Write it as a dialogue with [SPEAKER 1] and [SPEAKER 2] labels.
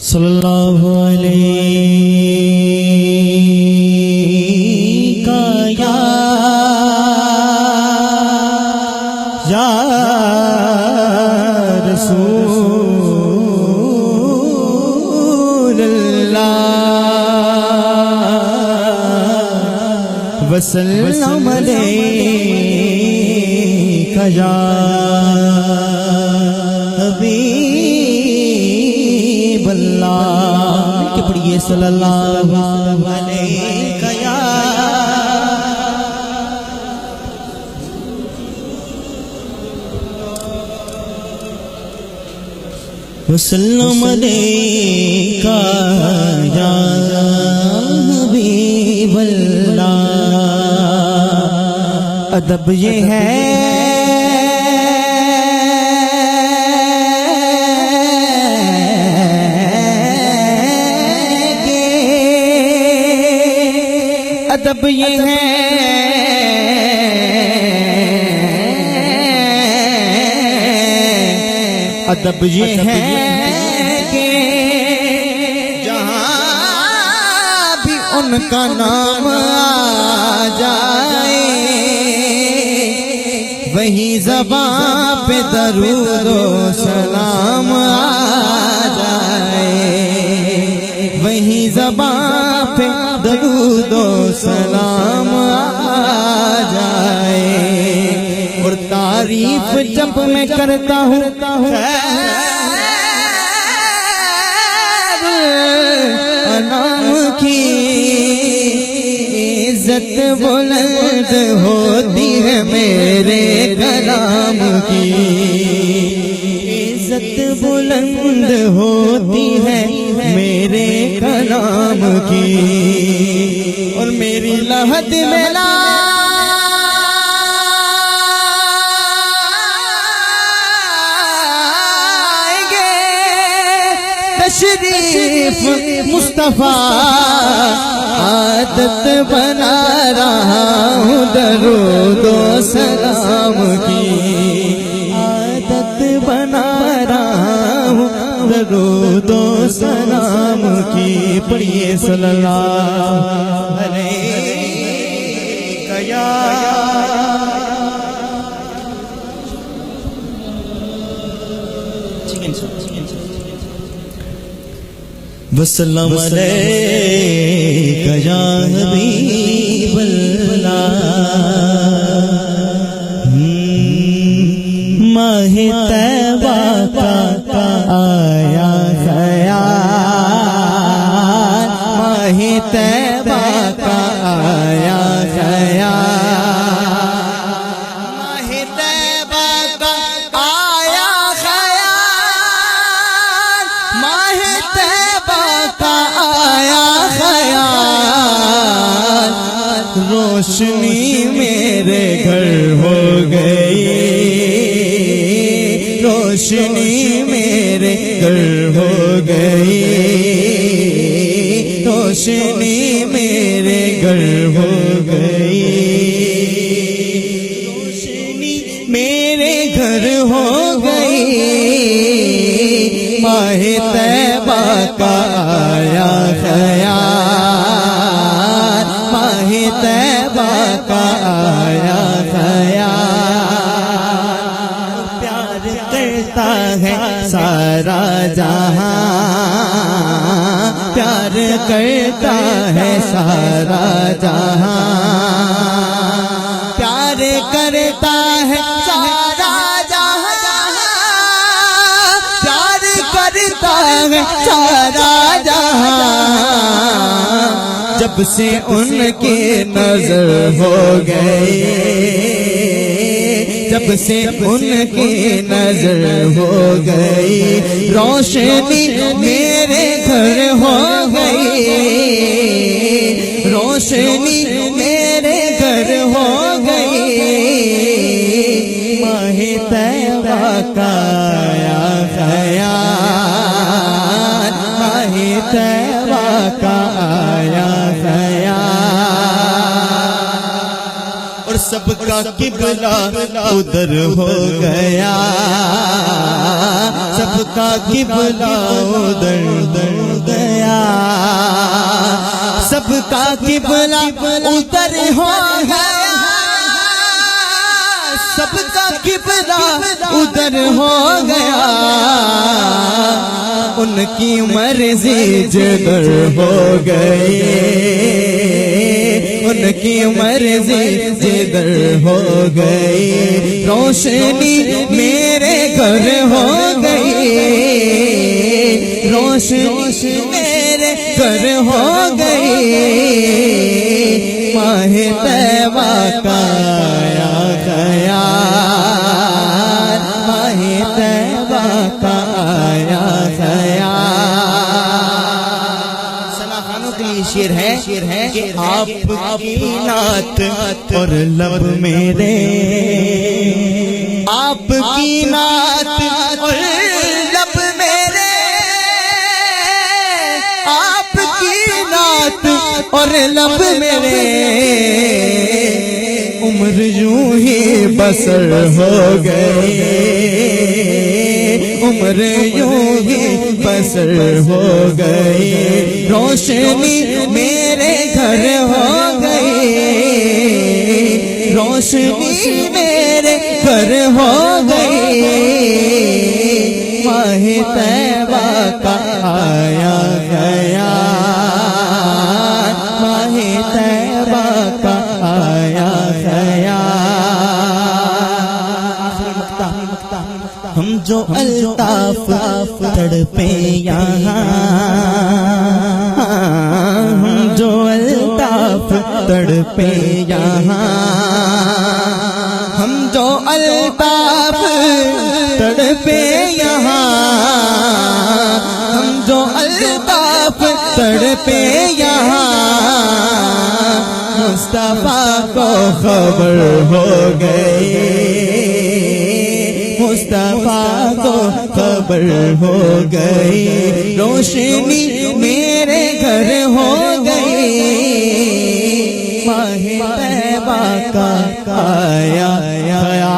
[SPEAKER 1] सल्लल्लाहु अलैका या रसूलल्लाह वसल्लम अलैका या के पढ़िए सल्लल्लाहु अलैका या वसल्लम अलैका या हबीबल्लाह। अदब ये है अदब ये है अदब ये है कि जहाँ भी उनका नाम आ जाए वही ज़बान पे दरूद व सलाम आ जाए वही ज़बान पे दरूद व सलाम आ जाए। और तारीफ जब मैं करता हूँ अनाम की इज्जत बुलंद होती है मेरे कलाम की इज्जत बुलंद होती है मेरे कलाम की। और मेरी लहद में लाएंगे तशरीफ मुस्तफा आदत बना रहा हूँ दरूद व सलाम की आदत बना रहा हूँ दरूद व सलाम की। पढ़िए सल्लल्लाहु अलैका या वसल्लम अलैका या हबीबल्लाह। माहे तैबा का आया ख़याल माहे तैबा का आया ख़याल माहे तैबा का आया ख़याल माहे तैबा का आया ख़याल। रोशनी मेरे घर हो गई रोशनी मेरे घर हो गई रोशनी मेरे घर हो गई रोशनी मेरे घर हो गई। माहे तैबा का आया ख़याल माहे तैबा का आया ख़याल। प्यार करता है सारा जहां प्यार करता है सारा जहां प्यार करता है सारा जहां प्यार करता है सारा जहां। जब से उनकी नजर हो गई जब से उनकी नजर हो गई रोशनी मेरे घर हो गई रोशनी मेरे घर हो गई। माहे तैबा का आया ख़याल माहे तैबा का आया ख़याल। और सब सबका किबला उधर हो गया, सबका किबला उधर हो गया, सबका किबला उधर हो गया, सबका किबला उधर हो गया, उनकी मर्जी जिधर हो गई, उनकी मर्जी जिधर हो गई, रोशनी मेरे घर हो गई, रोशनी मेरे घर हो गई, माहे तैबा का आया गया, माहे तैबा का आया गया। सना खानों के लिए शेर है कि आपकी नात और लब मेरे, आपकी नात और लब मेरे, आपकी नात और लब मेरे, उम्र यूं ही बसर हो गई, उम्र यूं ही बसर हो गई, रोशनी मेरे घर हो गई, रोशनी मेरे घर हो गई, माहे तैबा का आया गया, माहे तैबा का आया गया। हम जो अल्ताफ तड़पे यहाँ, हम जो अल्ताफ तड़पे यहाँ, हम जो अल्ताफ तड़पे यहाँ, हम जो अल्ताफ तड़पे यहाँ, मुस्तफा को खबर हो गई, मुस्तफा को खबर हो गई, रोशनी मेरे घर हो गई, माहे तैबा का आया गया।